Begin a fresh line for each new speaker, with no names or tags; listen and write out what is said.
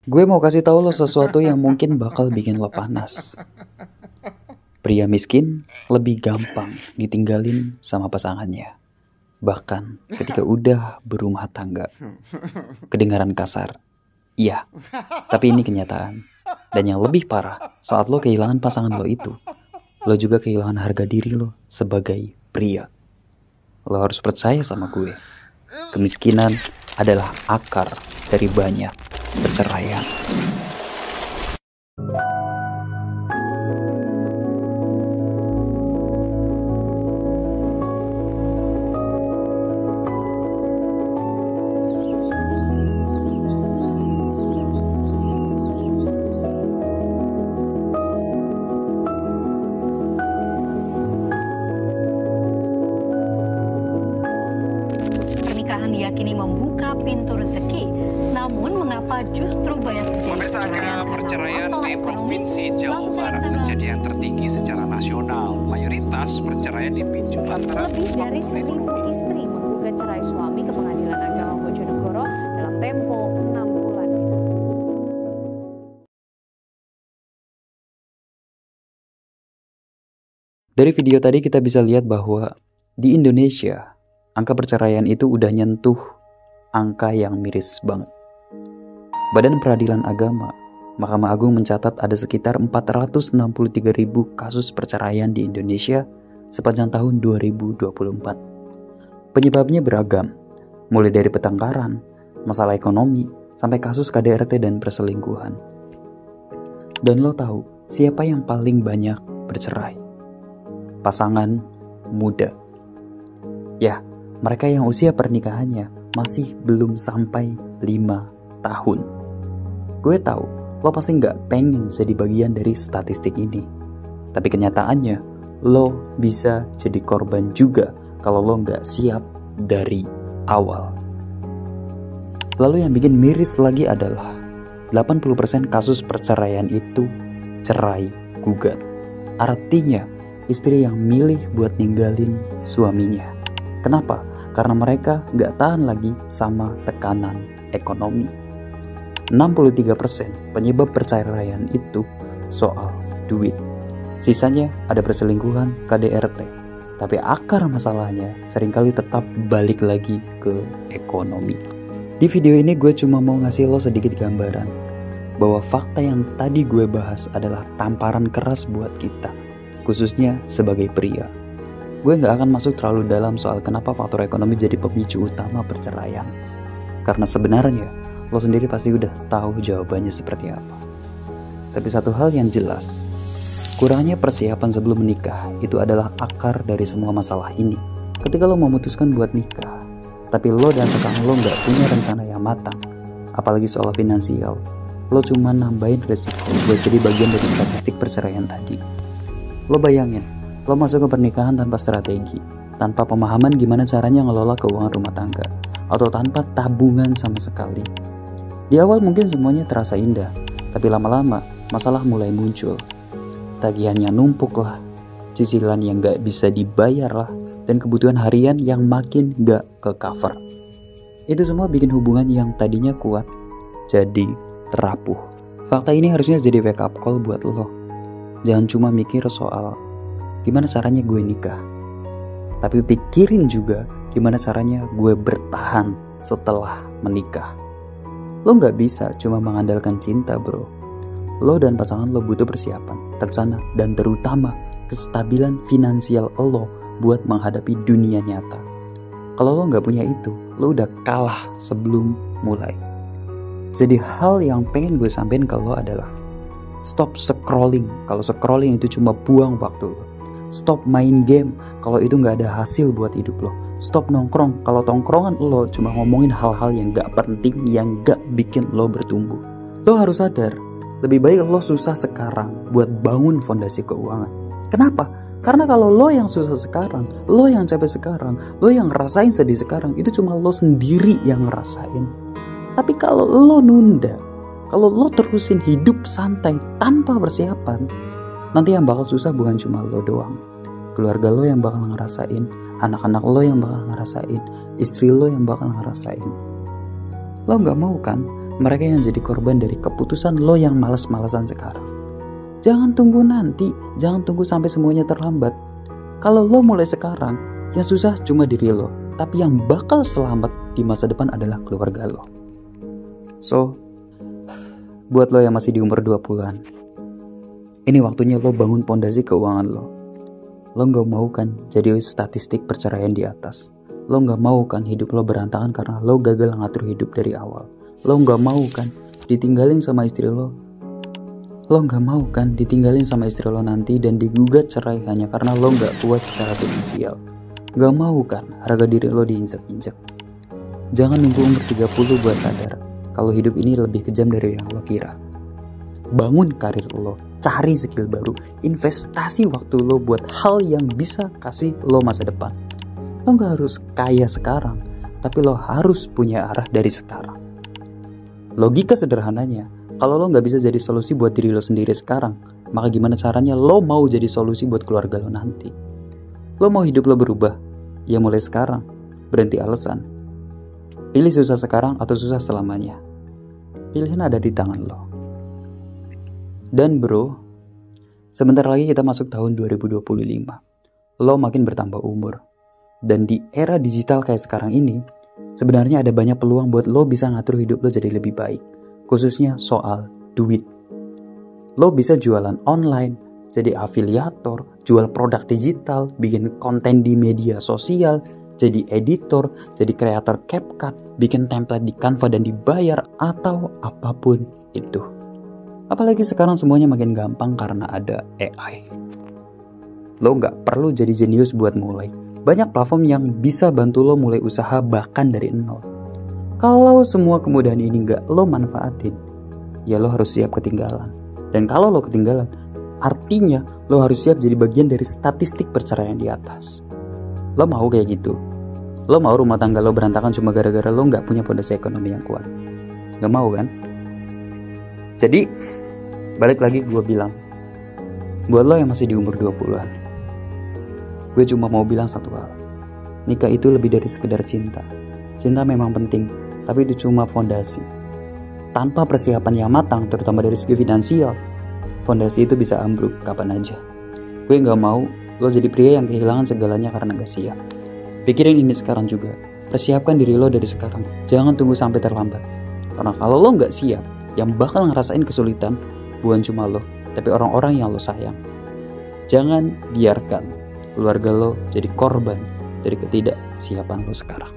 Gue mau kasih tahu lo sesuatu yang mungkin bakal bikin lo panas. Pria miskin lebih gampang ditinggalin sama pasangannya. Bahkan ketika udah berumah tangga. Kedengaran kasar. Iya, tapi ini kenyataan. Dan yang lebih parah, saat lo kehilangan pasangan lo itu, lo juga kehilangan harga diri lo sebagai pria. Lo harus percaya sama gue. Kemiskinan adalah akar dari banyak perceraian.
Pernikahan diyakini membuka pintu rezeki, namun mengapa justru banyak
Pemirsa, angka perceraian di Provinsi Jawa Barat menjadi yang tertinggi secara nasional. Mayoritas perceraian dipicu lantaran
Lebih dari 1.000 istri menggugat cerai suami ke Pengadilan Agama Bojonegoro dalam tempo 6 bulan.
Dari video tadi kita bisa lihat bahwa di Indonesia, angka perceraian itu udah nyentuh angka yang miris banget. Badan Peradilan Agama, Mahkamah Agung mencatat ada sekitar 463.000 kasus perceraian di Indonesia sepanjang tahun 2024. Penyebabnya beragam, mulai dari pertengkaran, masalah ekonomi, sampai kasus KDRT dan perselingkuhan. Dan lo tahu siapa yang paling banyak bercerai? Pasangan muda. Ya, mereka yang usia pernikahannya masih belum sampai 5 tahun. Gue tahu, lo pasti nggak pengen jadi bagian dari statistik ini. Tapi kenyataannya, lo bisa jadi korban juga kalau lo nggak siap dari awal. Lalu yang bikin miris lagi adalah 80% kasus perceraian itu cerai gugat. Artinya, istri yang milih buat ninggalin suaminya. Kenapa? Karena mereka gak tahan lagi sama tekanan ekonomi. 63% penyebab perceraian itu soal duit. Sisanya ada perselingkuhan, KDRT. Tapi akar masalahnya seringkali tetap balik lagi ke ekonomi. Di video ini gue cuma mau ngasih lo sedikit gambaran bahwa fakta yang tadi gue bahas adalah tamparan keras buat kita, khususnya sebagai pria. Gue gak akan masuk terlalu dalam soal kenapa faktor ekonomi jadi pemicu utama perceraian. Karena sebenarnya, lo sendiri pasti udah tahu jawabannya seperti apa. Tapi satu hal yang jelas, kurangnya persiapan sebelum menikah itu adalah akar dari semua masalah ini. Ketika lo memutuskan buat nikah, tapi lo dan pasangan lo gak punya rencana yang matang, apalagi soal finansial, lo cuma nambahin resiko buat jadi bagian dari statistik perceraian tadi. Lo bayangin, lo masuk ke pernikahan tanpa strategi, tanpa pemahaman gimana caranya ngelola keuangan rumah tangga, atau tanpa tabungan sama sekali. Di awal mungkin semuanya terasa indah, tapi lama-lama masalah mulai muncul. Tagihannya numpuk lah, cicilan yang gak bisa dibayar lah, dan kebutuhan harian yang makin gak ke cover. Itu semua bikin hubungan yang tadinya kuat jadi rapuh. Fakta ini harusnya jadi wake up call buat lo. Jangan cuma mikir soal gimana caranya gue nikah, tapi pikirin juga gimana caranya gue bertahan setelah menikah. Lo gak bisa cuma mengandalkan cinta bro. Lo dan pasangan lo butuh persiapan, rencana, dan terutama kestabilan finansial lo buat menghadapi dunia nyata. Kalau lo gak punya itu, lo udah kalah sebelum mulai. Jadi hal yang pengen gue sampein ke lo adalah stop scrolling kalau scrolling itu cuma buang waktu lo. Stop main game kalau itu gak ada hasil buat hidup lo. Stop nongkrong kalau tongkrongan lo cuma ngomongin hal-hal yang gak penting, yang gak bikin lo bertumbuh. Lo harus sadar, lebih baik lo susah sekarang buat bangun fondasi keuangan. Kenapa? Karena kalau lo yang susah sekarang, lo yang capek sekarang, lo yang ngerasain sedih sekarang, itu cuma lo sendiri yang ngerasain. Tapi kalau lo nunda, kalau lo terusin hidup santai tanpa persiapan, nanti yang bakal susah bukan cuma lo doang. Keluarga lo yang bakal ngerasain, anak-anak lo yang bakal ngerasain, istri lo yang bakal ngerasain. Lo gak mau kan Mereka yang jadi korban dari keputusan lo yang malas-malasan sekarang. Jangan tunggu nanti, jangan tunggu sampai semuanya terlambat. Kalau lo mulai sekarang, yang susah cuma diri lo, tapi yang bakal selamat di masa depan adalah keluarga lo. So, buat lo yang masih di umur 20-an, ini waktunya lo bangun pondasi keuangan lo. Lo gak mau kan jadi statistik perceraian di atas. Lo gak mau kan hidup lo berantakan karena lo gagal ngatur hidup dari awal. Lo gak mau kan ditinggalin sama istri lo. Lo gak mau kan ditinggalin sama istri lo nanti dan digugat cerai hanya karena lo gak kuat secara finansial. Gak mau kan harga diri lo diinjak-injak. Jangan nunggu umur 30 buat sadar kalau hidup ini lebih kejam dari yang lo kira. Bangun karir lo, cari skill baru, investasi waktu lo buat hal yang bisa kasih lo masa depan. Lo gak harus kaya sekarang, tapi lo harus punya arah dari sekarang. Logika sederhananya, kalau lo gak bisa jadi solusi buat diri lo sendiri sekarang, maka gimana caranya lo mau jadi solusi buat keluarga lo nanti? Lo mau hidup lo berubah? Ya mulai sekarang, berhenti alasan. Pilih susah sekarang atau susah selamanya. Pilihan ada di tangan lo. Dan bro, sebentar lagi kita masuk tahun 2025. Lo makin bertambah umur. Dan di era digital kayak sekarang ini, sebenarnya ada banyak peluang buat lo bisa ngatur hidup lo jadi lebih baik. Khususnya soal duit. Lo bisa jualan online, jadi afiliator, jual produk digital, bikin konten di media sosial, jadi editor, jadi kreator CapCut, bikin template di Canva dan dibayar, atau apapun itu. Apalagi sekarang semuanya makin gampang karena ada AI. Lo gak perlu jadi jenius buat mulai. Banyak platform yang bisa bantu lo mulai usaha bahkan dari nol. Kalau semua kemudahan ini gak lo manfaatin, ya lo harus siap ketinggalan. Dan kalau lo ketinggalan, artinya lo harus siap jadi bagian dari statistik perceraian di atas. Lo mau kayak gitu? Lo mau rumah tangga lo berantakan cuma gara-gara lo gak punya fondasi ekonomi yang kuat? Gak mau kan? Jadi, balik lagi gue bilang, buat lo yang masih di umur 20-an, gue cuma mau bilang satu hal. Nikah itu lebih dari sekedar cinta. Cinta memang penting, tapi itu cuma fondasi. Tanpa persiapan yang matang, terutama dari segi finansial, fondasi itu bisa ambruk kapan aja. Gue gak mau lo jadi pria yang kehilangan segalanya karena gak siap. Pikirin ini sekarang juga. Persiapkan diri lo dari sekarang. Jangan tunggu sampai terlambat. Karena kalau lo gak siap, yang bakal ngerasain kesulitan bukan cuma lo, tapi orang-orang yang lo sayang. Jangan biarkan keluarga lo jadi korban dari ketidaksiapan lo sekarang.